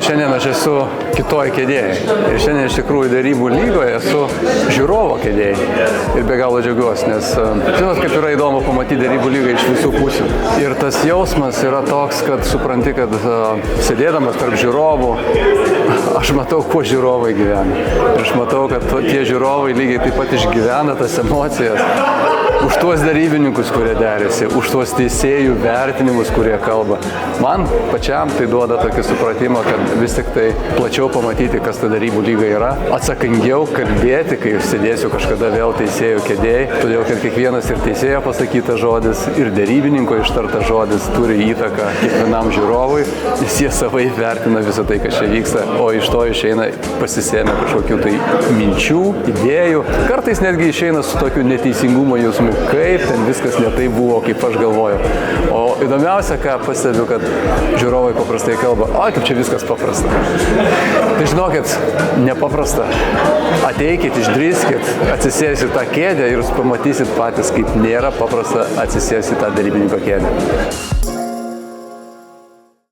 šiandien aš esu kitoj kėdėje. Ir šiandien iš tikrųjų derybų lygoje esu žiūrovo kėdėje. Ir be galo džiaugiuosi, nes žinot, kaip yra įdomu pamatyti derybų lygą iš visų pusių. Ir tas jausmas yra toks, kad supranti, kad sėdėdamas tarp žiūrovų, aš matau, kuo žiūrovai gyvena. Ir aš matau, kad tie žiūrovai lygiai taip pat išgyvena tas emocijas. Už tuos derybininkus, kurie derėsi, už tuos teisėjų vertinimus, kurie kalba. Man pačiam tai duoda tokį supratimą, kad vis tik tai plačiau pamatyti, kas ta derybų lyga yra, atsakingiau kalbėti, kai sėdėsiu kažkada vėl teisėjų kėdėj, todėl kad kiekvienas ir teisėjo pasakytas žodis, ir derybininko ištartas žodis turi įtaką kiekvienam žiūrovui, nes jie savai vertina visą tai, kas čia vyksta, o iš to išeina pasisėmę kažkokių tai minčių, idėjų, kartais netgi išeina su tokiu neteisingumo jausmu, kaip ten viskas ne taip buvo, kaip aš galvojau. O įdomiausia, ką pastebiu, kad žiūrovai paprastai kalba, o kaip čia viskas paprasta. Tai žinokit, nepaprasta. Ateikit, išdrįskit, atsisėsit tą kėdę ir jūs pamatysit patys, kaip nėra paprasta atsisėsti tą derybininko kėdę.